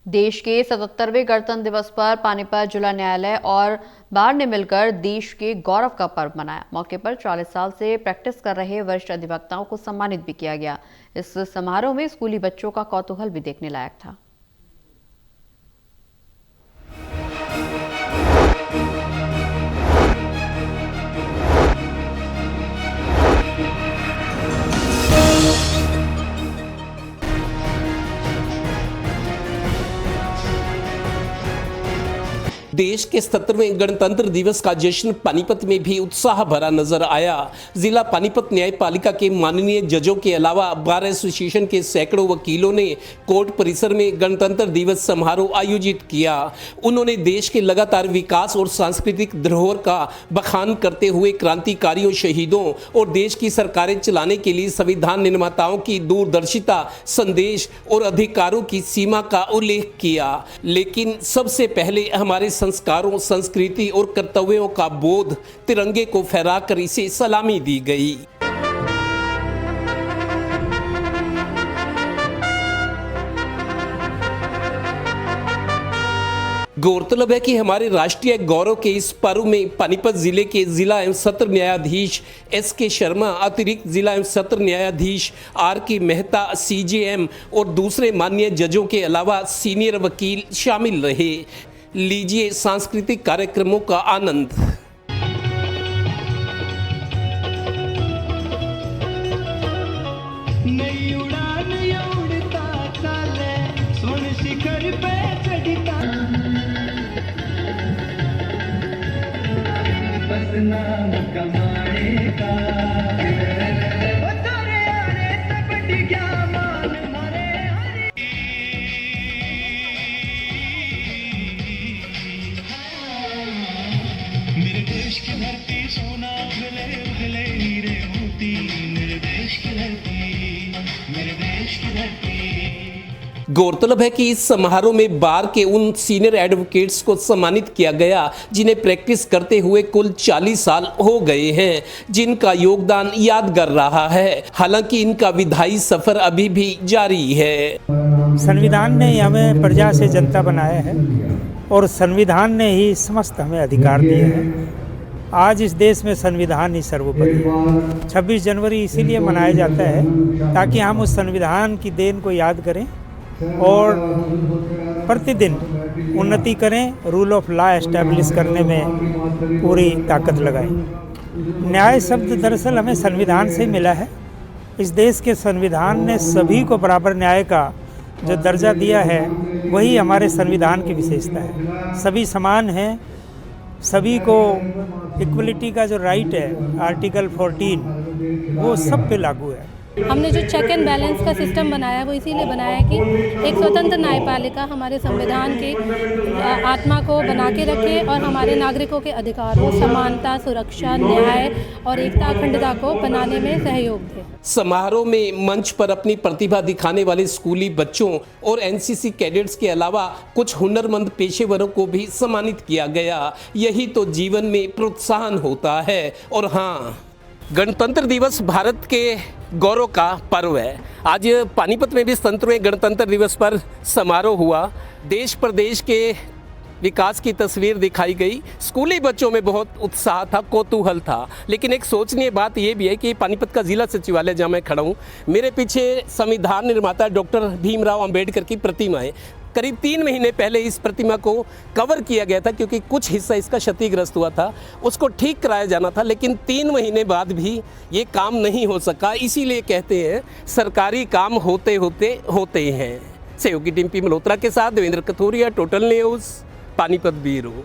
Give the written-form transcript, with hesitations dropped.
देश के 77वें गणतंत्र दिवस पर पानीपत जिला न्यायालय और बार ने मिलकर देश के गौरव का पर्व मनाया। मौके पर 40 साल से प्रैक्टिस कर रहे वरिष्ठ अधिवक्ताओं को सम्मानित भी किया गया। इस समारोह में स्कूली बच्चों का कौतूहल भी देखने लायक था। देश के 77वें गणतंत्र दिवस का जश्न पानीपत में भी उत्साह भरा नजर आया। जिला पानीपत न्यायपालिका के माननीय जजों के अलावा बार एसोसिएशन के सैकड़ों वकीलों ने कोर्ट परिसर में गणतंत्र दिवस समारोह आयोजित किया। उन्होंने देश के लगातार विकास और सांस्कृतिक धरोहर का बखान करते हुए क्रांतिकारियों, शहीदों और देश की सरकारें चलाने के लिए संविधान निर्माताओं की दूरदर्शिता, संदेश और अधिकारों की सीमा का उल्लेख किया। लेकिन सबसे पहले हमारे संस्कारों, संस्कृति और कर्तव्यों का बोध तिरंगे को फहराकर इसे सलामी दी गई। गौरतलब है कि हमारे राष्ट्रीय गौरव के इस पर्व में पानीपत जिले के जिला एवं सत्र न्यायाधीश SK शर्मा, अतिरिक्त जिला एवं सत्र न्यायाधीश RK मेहता CJM और दूसरे माननीय जजों के अलावा सीनियर वकील शामिल रहे। लीजिए सांस्कृतिक कार्यक्रमों का आनंद। नई उड़ान उड़ता चाले, सोन शिखर पे चढ़ता, बस नाम कमाने का तारे आने तब डिग्या मान मारे। मेरे देश की धरती सोना उगले उगले हीरे मोती, मेरे देश की धरती, मेरे देश की धरती। गौरतलब है कि इस समारोह में बार के उन सीनियर एडवोकेट्स को सम्मानित किया गया जिन्हें प्रैक्टिस करते हुए कुल 40 साल हो गए हैं, जिनका योगदान यादगार रहा है। हालांकि इनका विधायी सफर अभी भी जारी है। संविधान ने हमें प्रजा से जनता बनाया है और संविधान ने ही समस्त हमें अधिकार दिए हैं। आज इस देश में संविधान ही सर्वोपरि है। 26 जनवरी इसीलिए मनाया जाता है ताकि हम उस संविधान की देन को याद करें और प्रतिदिन उन्नति करें, रूल ऑफ लॉ एस्टैब्लिश करने में पूरी ताकत लगाएं। न्याय शब्द दरअसल हमें संविधान से मिला है। इस देश के संविधान ने सभी को बराबर न्याय का जो दर्जा दिया है वही हमारे संविधान की विशेषता है। सभी समान हैं, सभी को इक्वलिटी का जो राइट है आर्टिकल 14 वो सब पे लागू है। हमने जो चेक एंड बैलेंस का सिस्टम बनाया वो इसीलिए बनाया है कि एक स्वतंत्र न्यायपालिका हमारे संविधान के आत्मा को बना के रखे और हमारे नागरिकों के अधिकारों, समानता, सुरक्षा, न्याय और एकता, अखंडता को बनाने में सहयोग दे। समारोह में मंच पर अपनी प्रतिभा दिखाने वाले स्कूली बच्चों और NCC कैडेट्स के अलावा कुछ हुनरमंद पेशेवरों को भी सम्मानित किया गया। यही तो जीवन में प्रोत्साहन होता है। और हाँ, गणतंत्र दिवस भारत के गौरव का पर्व है। आज पानीपत में भी 77वें गणतंत्र दिवस पर समारोह हुआ। देश प्रदेश के विकास की तस्वीर दिखाई गई। स्कूली बच्चों में बहुत उत्साह था, कौतूहल था। लेकिन एक सोचनीय बात यह भी है कि पानीपत का जिला सचिवालय जहाँ मैं खड़ा हूँ, मेरे पीछे संविधान निर्माता डॉक्टर भीमराव अंबेडकर की प्रतिमा है। करीब 3 महीने पहले इस प्रतिमा को कवर किया गया था क्योंकि कुछ हिस्सा इसका क्षतिग्रस्त हुआ था, उसको ठीक कराया जाना था। लेकिन 3 महीने बाद भी ये काम नहीं हो सका। इसीलिए कहते हैं सरकारी काम होते होते होते हैं। सहयोगी टीम पी मल्होत्रा के साथ Devendra Kathoria, total news, Panipat bureau.